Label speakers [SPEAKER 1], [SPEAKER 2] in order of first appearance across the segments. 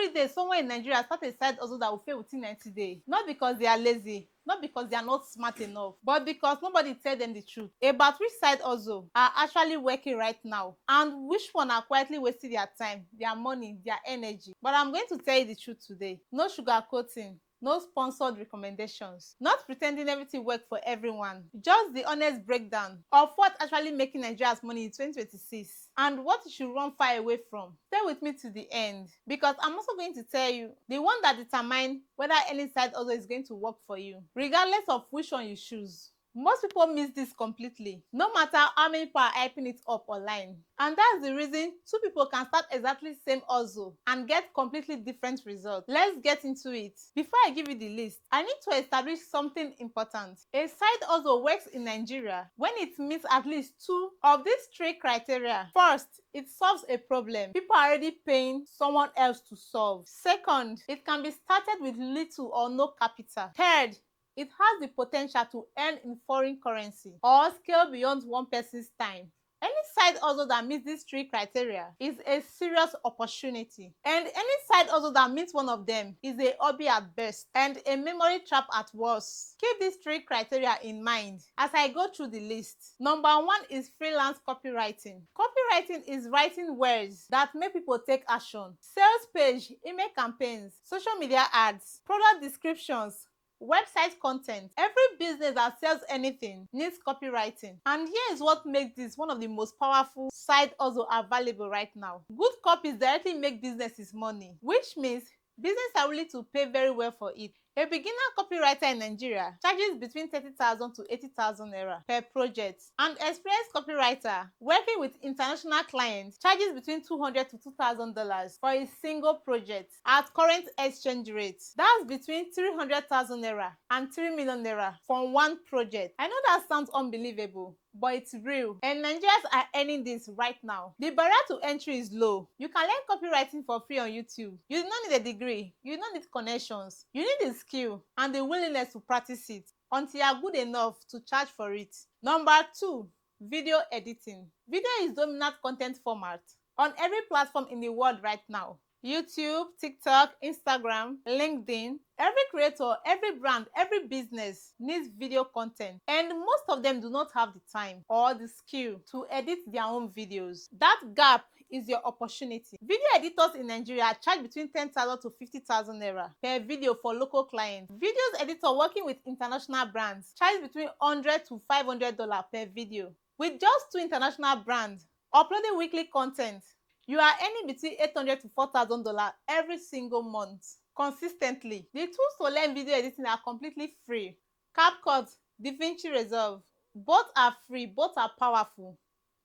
[SPEAKER 1] Every day, someone in Nigeria start a side hustle that will fail within 90 days. Not because they are lazy, not because they are not smart enough, but because nobody tell them the truth about which side hustle are actually working right now and which one are quietly wasting their time, their money, their energy. But I'm going to tell you the truth today. No sugarcoating, no sponsored recommendations, not pretending everything works for everyone, just the honest breakdown of what actually making Nigeria's money in 2026 and what you should run far away from. Stay with me to the end because I'm also going to tell you the one that determines whether any side hustle is going to work for you, regardless of which one you choose. Most people miss this completely, no matter how many people are hyping it up online. And that's the reason two people can start exactly the same hustle and get completely different results. Let's get into it. Before I give you the list, I need to establish something important. A side hustle works in Nigeria when it meets at least two of these three criteria. First, it solves a problem people are already paying someone else to solve. Second, it can be started with little or no capital. Third, it has the potential to earn in foreign currency or scale beyond one person's time. Any side hustle that meets these three criteria is a serious opportunity, and any side hustle that meets one of them is a hobby at best and a memory trap at worst. Keep these three criteria in mind as I go through the list. Number one is freelance copywriting. Copywriting is writing words that make people take action. Sales page, email campaigns, social media ads, product descriptions, website content. Every business that sells anything needs copywriting, and here is what makes this one of the most powerful side hustle available right now. Good copies directly make businesses money, which means businesses are willing to pay very well for it. A beginner copywriter in Nigeria charges between 30,000 to 80,000 naira per project. An experienced copywriter working with international clients charges between $200 to $2,000 for a single project. At current exchange rates, that's between 300,000 naira and 3 million naira for one project. I know that sounds unbelievable, but it's real, and Nigerians are earning this right now. The barrier to entry is low. You can learn copywriting for free on YouTube. You do not need a degree, you do not need connections, you need the skill and the willingness to practice it until you are good enough to charge for it. Number two, video editing. Video is dominant content format on every platform in the world right now. YouTube, TikTok, Instagram, LinkedIn. Every creator, every brand, every business needs video content, and most of them do not have the time or the skill to edit their own videos. That gap is your opportunity. Video editors in Nigeria charge between 10,000 to 50,000 naira per video for local clients. Videos editor working with international brands charge between $100 to $500 per video. With just two international brands uploading weekly content, you are earning between $800 to $4,000 every single month consistently. The tools to learn video editing are completely free. CapCut, DaVinci Resolve, both are free, both are powerful,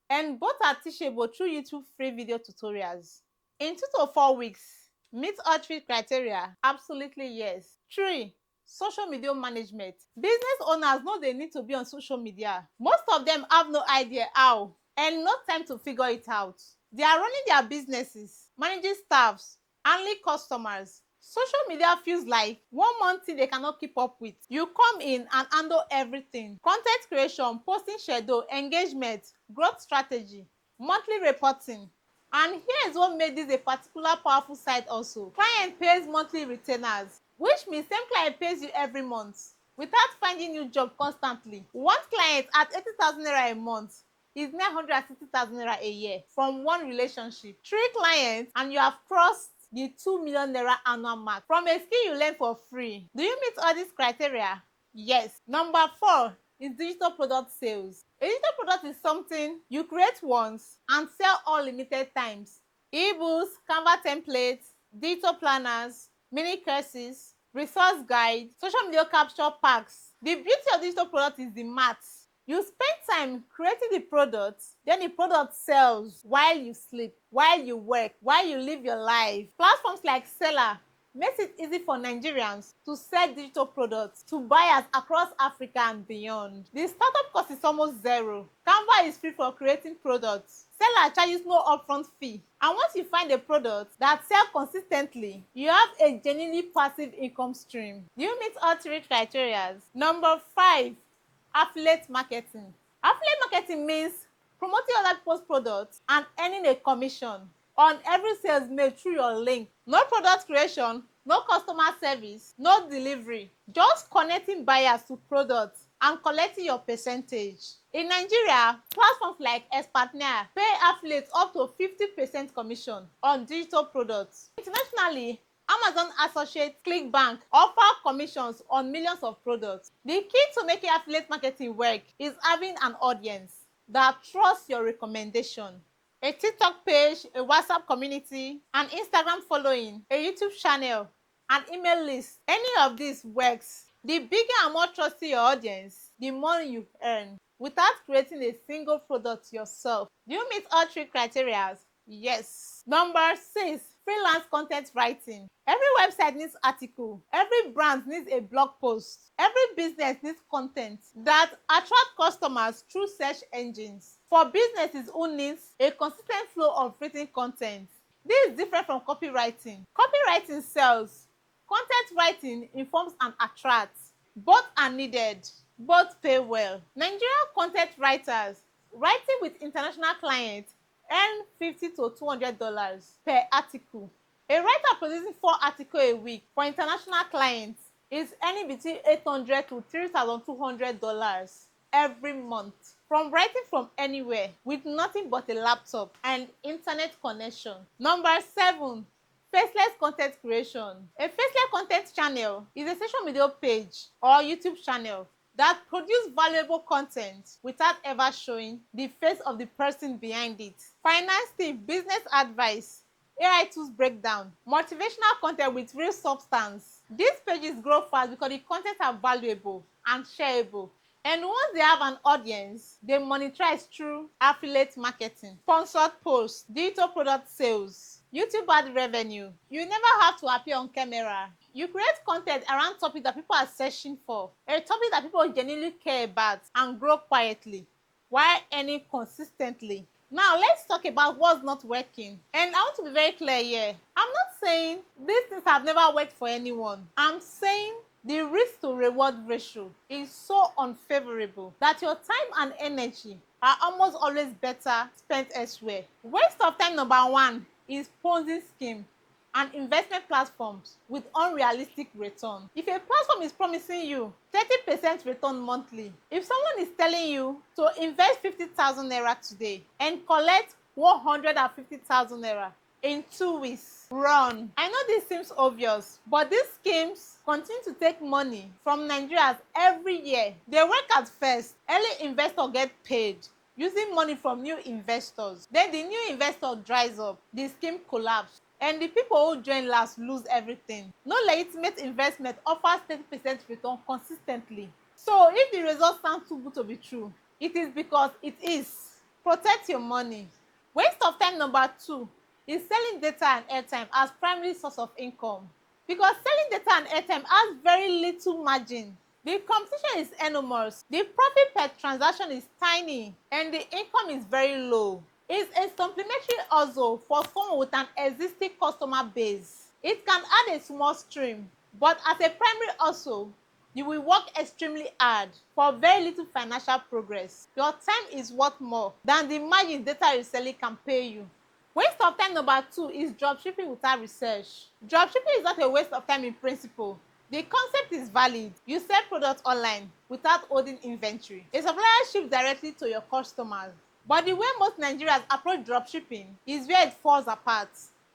[SPEAKER 1] and both are teachable through YouTube free video tutorials. In 2 to 4 weeks, meet all three criteria? Absolutely yes. 3. Social media management. Business owners know they need to be on social media. Most of them have no idea how and no time to figure it out. They are running their businesses, managing staffs, handling customers. Social media feels like one more thing they cannot keep up with. You come in and handle everything: content creation, posting schedule, engagement, growth strategy, monthly reporting. And here is what made this a particular powerful site also. Client pays monthly retainers, which means same client pays you every month without finding new job constantly. One client at 80,000 naira a month is 960,000 naira a year from one relationship. 3 clients and you have crossed the 2 million naira annual mark from a skill you learn for free. Do you meet all these criteria? Yes. Number 4 is digital product sales. A digital product is something you create once and sell all limited times. Ebooks, Canva templates, digital planners, mini courses, resource guides, social media capture packs. The beauty of digital product is the maths. You spend time creating the product, then the product sells while you sleep, while you work, while you live your life. Platforms like Seller makes it easy for Nigerians to sell digital products to buyers across Africa and beyond. The startup cost is almost zero. Canva is free for creating products. Seller charges no upfront fee. And once you find a product that sells consistently, you have a genuinely passive income stream. Do you meet all 3 criteria? Number 5. Affiliate marketing. Affiliate marketing means promoting other people's products and earning a commission. on every sales made through your link. No product creation, no customer service, no delivery, just connecting buyers to products and collecting your percentage. In Nigeria, platforms like Expertnaire pay affiliates up to 50% commission on digital products. Internationally, Amazon Associates, ClickBank offer commissions on millions of products. The key to making affiliate marketing work is having an audience that trusts your recommendation. A TikTok page, a WhatsApp community, an Instagram following, a YouTube channel, an email list. Any of this works. The bigger and more trusted your audience, the more you earn without creating a single product yourself. Do you meet all three criteria? Yes. Number 6, freelance content writing. Every website needs article. Every brand needs a blog post. Every business needs content that attract customers through search engines. For businesses who needs a consistent flow of written content. This is different from copywriting. Copywriting sells. Content writing informs and attracts. Both are needed. Both pay well. Nigerian content writers writing with international clients earn $50 to $200 per article. A writer producing 4 articles a week for international clients is earning between $800 to $3,200 every month from writing from anywhere with nothing but a laptop and internet connection. Number 7, faceless content creation. A faceless content channel is a social media page or YouTube channel that produce valuable content without ever showing the face of the person behind it. Finance tip, business advice, AI tools breakdown, motivational content with real substance. These pages grow fast because the content are valuable and shareable. And once they have an audience, they monetize through affiliate marketing, sponsored posts, digital product sales, YouTube ad revenue. You never have to appear on camera. You create content around topics that people are searching for, a topic that people genuinely care about, and grow quietly while earning consistently. Now let's talk about what's not working. And I want to be very clear here. I'm not saying these things have never worked for anyone. I'm saying the risk to reward ratio is so unfavorable that your time and energy are almost always better spent elsewhere. Waste of time number 1 is Ponzi scheme and investment platforms with unrealistic return. If a platform is promising you 30% return monthly, if someone is telling you to invest 50,000 naira today and collect 150,000 naira in 2 weeks, run. I know this seems obvious, but these schemes continue to take money from Nigerians every year. They work at first. Early investors get paid using money from new investors. Then the new investor dries up, the scheme collapses, and the people who join last lose everything. No legitimate investment offers 30% return consistently. So if the results sound too good to be true, it is because it is. Protect your money. Waste of time number 2 is selling data and airtime as primary source of income. Because selling data and airtime has very little margin. The competition is enormous, the profit per transaction is tiny, and the income is very low. It's a supplementary hustle for someone with an existing customer base. It can add a small stream, but as a primary hustle, you will work extremely hard for very little financial progress. Your time is worth more than the margin data reselling can pay you. Waste of time number 2 is dropshipping without research. Dropshipping is not a waste of time in principle. The concept is valid. You sell products online without holding inventory. A supplier ships directly to your customers. But the way most Nigerians approach dropshipping is where it falls apart.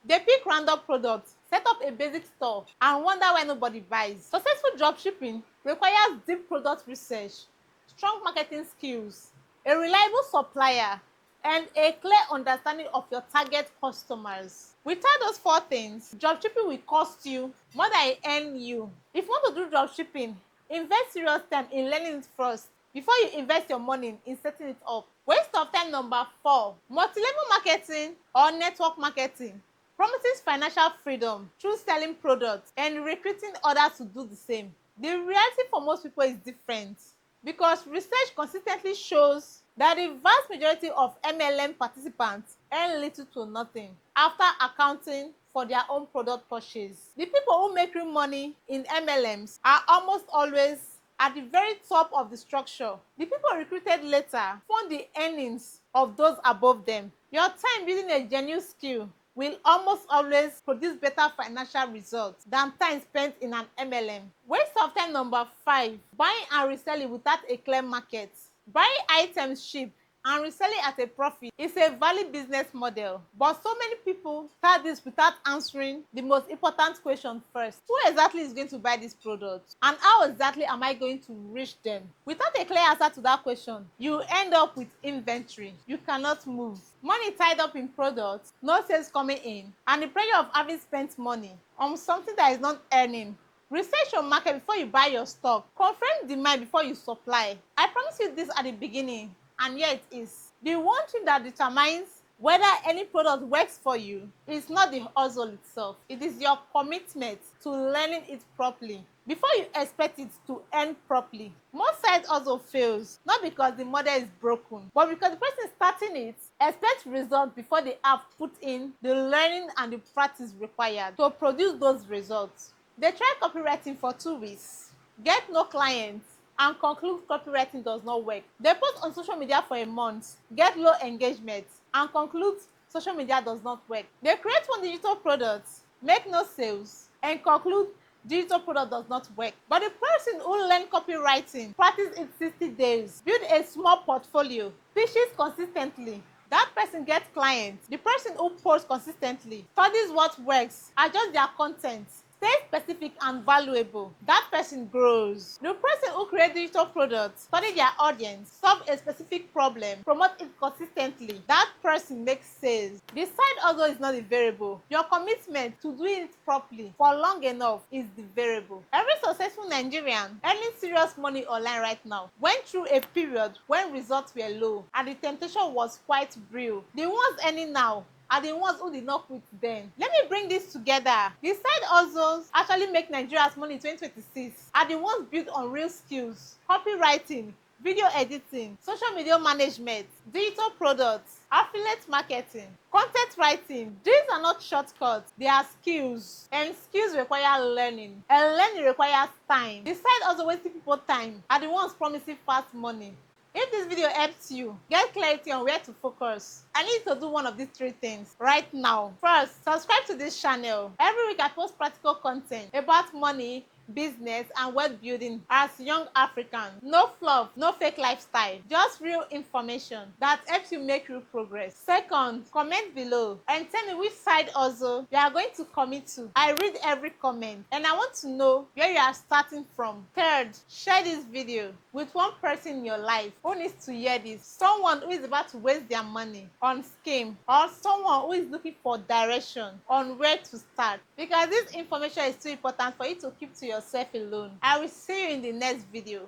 [SPEAKER 1] They pick random products, set up a basic store, and wonder why nobody buys. Successful dropshipping requires deep product research, strong marketing skills, a reliable supplier, and a clear understanding of your target customers. Without those 4 things, dropshipping will cost you more than it earn you. If you want to do dropshipping, invest serious time in learning it first before you invest your money in setting it up. Waste of time number 4, multi-level marketing or network marketing promises financial freedom through selling products and recruiting others to do the same. The reality for most people is different because research consistently shows that the vast majority of MLM participants earn little to nothing after accounting for their own product purchase. The people who make real money in MLMs are almost always at the very top of the structure. The people recruited later fund the earnings of those above them. Your time building a genuine skill will almost always produce better financial results than time spent in an MLM. Waste of time number 5, buying and reselling without a clear market. Buying items cheap and reselling at a profit is a valid business model, but so many people start this without answering the most important question first: who exactly is going to buy this product, and how exactly am I going to reach them? Without a clear answer to that question, you end up with inventory you cannot move, money tied up in products, no sales coming in, and the pressure of having spent money on something that is not earning. Research your market before you buy your stock. Confirm demand before you supply. I promise you this at the beginning, and here it is. The one thing that determines whether any product works for you is not the hustle itself. It is your commitment to learning it properly before you expect it to earn properly. Most side hustle fails not because the model is broken, but because the person starting it expects results before they have put in the learning and the practice required to produce those results. They try copywriting for 2 weeks, get no clients, and conclude copywriting does not work. They post on social media for a month, get low engagement, and conclude social media does not work. They create one digital product, make no sales, and conclude digital product does not work. But the person who learned copywriting, practice it 60 days, build a small portfolio, pitches consistently, that person gets clients. The person who posts consistently, studies what works, adjusts their content, stay specific and valuable, that person grows. The person who creates digital products, study their audience, solve a specific problem, promote it consistently, that person makes sales. The side hustle is not the variable. Your commitment to doing it properly for long enough is the variable. Every successful Nigerian earning serious money online right now went through a period when results were low and the temptation was quite real. The ones earning now are the ones who did not quit then. Let me bring this together. The side hustles actually make Nigeria's money in 2026 are the ones built on real skills: copywriting, video editing, social media management, digital products, affiliate marketing, content writing. These are not shortcuts, they are skills, and skills require learning, and learning requires time. The side hustle wasting people time are the ones promising fast money. If this video helps you get clarity on where to focus, I need to do one of these 3 things right now. First, subscribe to this channel. Every week I post practical content about money, business, and wealth building as young Africans. No fluff, no fake lifestyle, just real information that helps you make real progress. Second, comment below and tell me which side hustle you are going to commit to. I read every comment and I want to know where you are starting from. Third, share this video with one person in your life who needs to hear this. Someone who is about to waste their money on scheme, or someone who is looking for direction on where to start, because this information is too important for you to keep to yourself alone. I will see you in the next video.